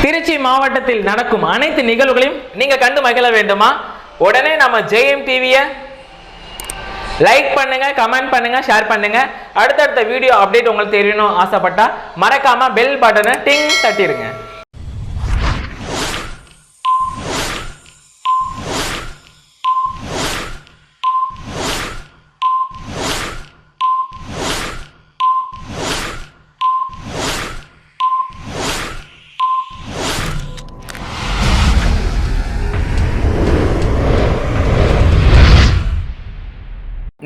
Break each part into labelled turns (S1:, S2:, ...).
S1: திருச்சி மாவட்டத்தில் நடக்கும் அனைத்து நிகழ்வுகளையும் நீங்க கண்டு மகிழ வேண்டுமா? உடனே நம்ம ஜெயம் டிவியை லைக் பண்ணுங்க, கமெண்ட் பண்ணுங்க, ஷேர் பண்ணுங்க. அடுத்தடுத்த வீடியோ அப்டேட் உங்களுக்கு தெரியணும் ஆசைப்பட்டா மறக்காம பெல் பட்டனை டிங் தட்டிடுங்க.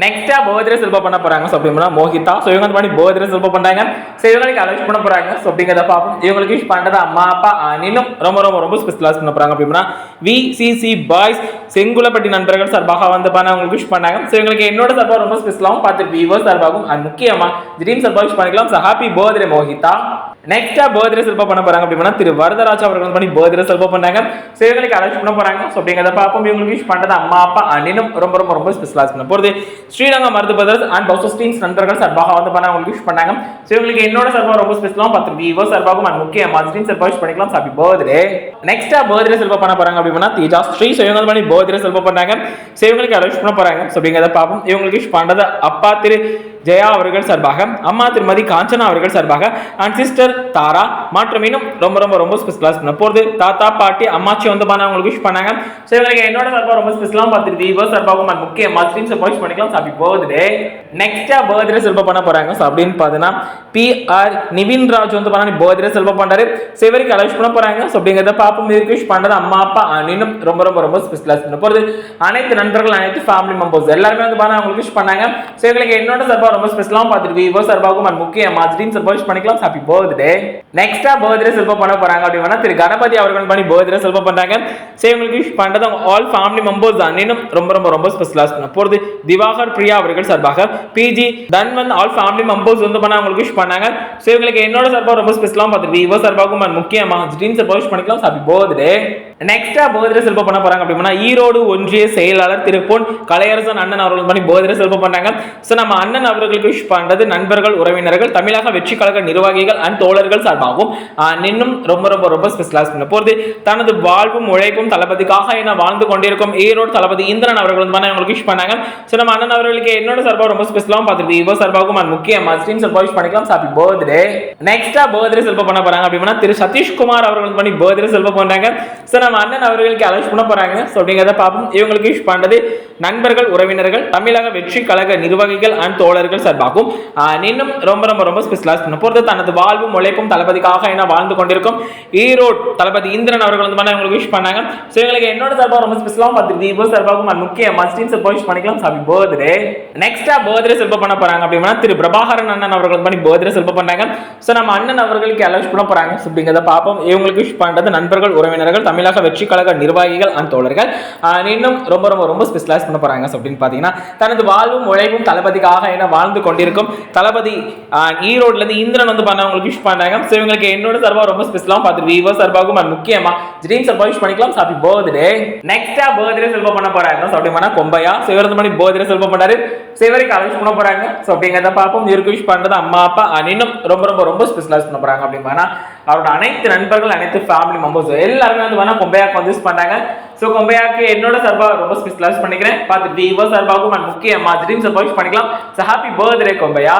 S1: நெக்ஸ்டா பர்த்டே செலிப்ரேட் பண்ண போறாங்க. ஸோ அப்படின்னா மோஹிதா. ஸோ இவங்க வந்து பர்த்டே செலிப்ரேட் பண்றாங்க. ஸோ இவங்களுக்கு அலௌன்ஸ் பண்ண போறாங்க. ஸோ அப்படிங்கிறத பார்ப்போம். இவங்களுக்கு விஷ் பண்றது அம்மா அப்பா இன்னும் ரொம்ப ரொம்ப ரொம்ப ஸ்பெஷலாக பண்ண போறாங்க. அப்படின்னா விசிசி பாய்ஸ் செங்குலப்பட்டி நண்பர்கள் சார்பாக வந்து அவங்களுக்கு விஷ் பண்ணாங்க. ஸோ இவங்களுக்கு என்னோட சார்பாக ரொம்ப ஸ்பெஷலாகவும் பார்த்து விவோஸ் சார்பாகவும் அண்ட் முக்கியமா ட்ரீம் சார்பாக விஷ் பண்ணிக்கலாம். So happy birthday Mohitha. நெக்ஸ்டா பர்த்டே செலிப்ரேட் பண்ண போறாங்க. அப்படின்னா திரு வரதராஜ் அவர்கள் பண்ணி பர்த்டே செலிப்ரேட் பண்ணாங்க. ஸோ இவங்களுக்கு அலௌன்ஸ் பண்ண போறாங்க. ஸோ அப்படிங்கிறத பார்ப்போம். இவங்களுக்கு விஷ் பண்றது அம்மா அப்பா இன்னும் ரொம்ப ரொம்ப ரொம்ப ஸ்பெஷலாக பண்ண போறது ஸ்ரீரங்க மருது பிரதர்ஸ் அண்ட் பவுசஸ் டீம்ஸ் நண்பர்கள் சார்பாக வந்து அவங்களுக்கு விஷ் பண்ணாங்க. ஸோ இவங்களுக்கு என்னோட சார்பாக ரொம்ப ஸ்பெஷலாகவும் பார்த்து விவோ சார்பாகவும் அண்ட் முக்கிய மாஸ்டீம் சார்பாக விஷ் பண்ணிக்கலாம். Happy birthday. நெக்ஸ்டா பர்த்டே செலிப்ரேட் பண்ண போறாங்க. அப்படின்னா தேஜா ஸ்ரீ. ஸோ இவங்க பண்ணி பர்த்டே செலிப்ரேட் பண்ணாங்க. ஸோ இவங்களுக்கு அலௌன்ஸ் பண்ண போறாங்க. ஸோ அப்படிங்கிறத பார்ப்போம். இவங்களுக்கு விஷ் பண்றது அப்பா திரு ஜெயா அவர்கள் சார்பாக, அம்மா திருமதி காஞ்சனா அவர்கள் சார்பாக அண்ட் சிஸ்டர் தாரா மற்றும் இன்னும் ரொம்ப ரொம்ப ரொம்ப ஸ்பெஷலாக பண்ண போறது தாத்தா பாட்டி அம்மாச்சி வந்து அவங்களுக்கு விஷ் பண்ணாங்க. ஸோ இவங்களுக்கு என்னோட சார்பாக ரொம்ப ஸ்பெஷலாக பார்த்துட்டு விவோ சார்பாகவும் அண்ட் முக்கிய மாஸ்டீம் சார்பாக விஷ் பண்ணிக்கலாம். Happy birthday. நெக்ஸ்டா பர்த்டே செலிப்ரேட் பண்ண போறாங்க. ஸோ அப்படின்னு பார்த்தீங்கன்னா PR நிவின் ராஜ் வந்து பர்த்டே செலிப்ரேட் பண்றாரு. ஸோ இவருக்கு அலௌன்ஸ் பண்ண போறாங்க. ஸோ அப்படிங்கிறத பார்ப்போம். இவருக்கு விஷ் பண்றது அம்மா அப்பா இன்னும் ரொம்ப ரொம்ப ரொம்ப ஸ்பெஷலாக பண்ண போறது அனைத்து நண்பர்கள் அனைத்து ஃபேமிலி மெம்பர்ஸ் எல்லாருமே வந்து அவங்களுக்கு விஷ் பண்ணாங்க. ஸோ இவங்களுக்கு என்னோட சார்பாக ரொம்ப ஸ்பெஷலாக பார்த்துட்டு விவோ சார்பாகவும் அண்ட் முக்கிய மாஸ்டீம் சார்பாக விஷ் பண்ணிக்கலாம். Happy birthday. நெக்ஸ்டா பர்த்டே செலிப்ரேட் பண்ண போறாங்க. அப்படின்னா திரு கணபதி அவர்கள் பர்த்டே செலிப்ரேட் பண்றாங்க. ஸோ இவங்களுக்கு விஷ் பண்றது ஆல் ஃபேமிலி மெம்பர்ஸ் இன்னும் ரொம்ப ரொம்ப ரொம்ப ஸ்பெஷலாக பண்ண போறது திவாகர் பிரியா அவர்கள் சார்பாக PG Thanvanth all family members வந்து அவங்களுக்கு விஷ் பண்ணாங்க. ஸோ இவங்களுக்கு என்னோட சார்பாக ரொம்ப ஸ்பெஷலாக பார்த்துட்டு விவோ சார்பாகவும் அண்ட் முக்கிய மாஸ்டீம் சார்பாக விஷ் பண்ணிக்கலாம். Happy birthday. நெக்ஸ்டா பர்த்டே செலிப்ரேட் பண்ண போறாங்க. அப்படின்னா ஈரோடு ஒன்றிய செயலாளர் திரு பொன் கலையரசன் அண்ணன் அவர்கள் பர்த்டே செலிப்ரேட் பண்றாங்க. ஸோ நம்ம அண்ணன் அவர்களுக்கு விஷ் பண்றது நண்பர்கள் உறவினர்கள் தமிழக வெற்றி கழக நிர்வாகிகள் அண்ட் தோழர்கள் சார்பாகவும் இன்னும் ரொம்ப ரொம்ப ரொம்ப ஸ்பெஷலாக பண்ண போறது தனது வாழ்வும் உழைப்பும் தளபதிக்காக என வாழ்ந்து கொண்டிருக்கும் ஈரோடு தளபதி இந்திரன் அவர்கள் அவங்களுக்கு விஷ் பண்ணாங்க. ஸோ நம்ம அண்ணன் அவர்களுக்கு என்னோட சார்பாக ரொம்ப ஸ்பெஷலாகவும் பார்த்துட்டு விவோ சார்பாகவும் அண்ட் முக்கிய மாஸ்டீம் சார்பாக விஷ் பண்ணிக்கலாம். Happy birthday. நெக்ஸ்டா பர்த்டே செலிப்ரேட் பண்ண போறாங்க. அப்படின்னா திரு சதீஷ்குமார் அவர்கள் பர்த்டே செலிப்ரேட் பண்றாங்க. ஸோ நம்ம அண்ணன் அவர்களுக்கு அலௌன்ஸ் பண்ண போறாங்க. ஸோ அப்படிங்கிறத பார்ப்போம். இவங்களுக்கு விஷ் பண்றது நண்பர்கள் உறவினர்கள் தமிழக வெற்றி கழக நிர்வாகிகள் அண்ட் தோழர்கள் சார்பாகவும் இன்னும் ரொம்ப ரொம்ப ரொம்ப ஸ்பெஷலாக பண்ண போறது தனது வாழ்வும் உழைப்பும் தளபதிக்காக என வாழ்ந்து கொண்டிருக்கும் ஈரோடு தளபதி இந்திரன் அவர்கள் உங்களுக்கு விஷ் பண்ணாங்க. ஸோ இவங்களுக்கு என்னோட சார்பாக ரொம்ப ஸ்பெஷலாக பார்த்து விவோ சார்பாகவும் அண்ட் முக்கிய மாஸ்டீம் சார்பாக விஷ் பண்ணிக்கலாம். Happy birthday. நெக்ஸ்டா பர்த்டே செலிப்ரேட் பண்ண போறாங்க. அப்படின்னா திரு பிரபாகரன் அண்ணன் அவர்கள் பர்த்டே செலிப்ரேட் பண்றாங்க. ஸோ நம்ம அண்ணன் அவர்களுக்கு அலௌன்ஸ் பண்ண போறாங்க. ஸோ அப்படிங்கிறத பார்ப்போம். இவங்களுக்கு விஷ் பண்றது நண்பர்கள் உறவினர்கள் தமிழக வெற்றி கழக நிர்வாகிகள் அண்ட் தோழர்கள் இன்னும் ரொம்ப ரொம்ப ரொம்ப ஸ்பெஷலாக பண்ண போறாங்க. ஸோ அப்படின்னு பார்த்தீங்கன்னா தனது வாழ்வும் உழைப்பும் தளபதிக்காக என வாழ்ந்து கொண்டிருக்கும் தளபதி ஈரோட்ல இருந்து இந்திரன் வந்து அவங்களுக்கு விஷ் பண்றாங்க. ஸோ இவங்களுக்கு என்னோட சார்பாக ரொம்ப ஸ்பெஷலாக பார்த்து விவோ சார்பாகவும் அண்ட் முக்கியமா ட்ரீம் சார்பாக விஷ் பண்ணிக்கலாம். Happy birthday. நெக்ஸ்டா பர்த்டே செலிப்ரேட் பண்ண போறாங்க. ஸோ அப்படின்னா கொம்பையா ஸோ இவர் பர்த்டே செலிப்ரேட் பண்ணாரு. ஸோ இவருக்கு அலௌன்ஸ் பண்ண போறாங்க. ஸோ அப்படிங்கிறத பார்ப்போம். இவருக்கு விஷ் பண்றது அம்மா அப்பா இன்னும் ரொம்ப ரொம்ப ரொம்ப ஸ்பெஷலாக பண்ண போறாங்க. அப்படின்னா அவரோட அனைத்து நண்பர்கள் அனைத்து ஃபேமிலி மெம்பர்ஸ் எல்லாருமே வந்து கொம்பையாக்கு வந்து யூஸ் பண்றாங்க. ஸோ கொம்பையாக்கு என்னோட சார்பாக ரொம்ப ஸ்பெஷலாக பண்ணிக்கிறேன். பார்த்து விவோ சார்பாகவும் அண்ட் முக்கிய ட்ரீம் சார்பாக விஷ் பண்ணிக்கலாம். So happy birthday Kombaiah.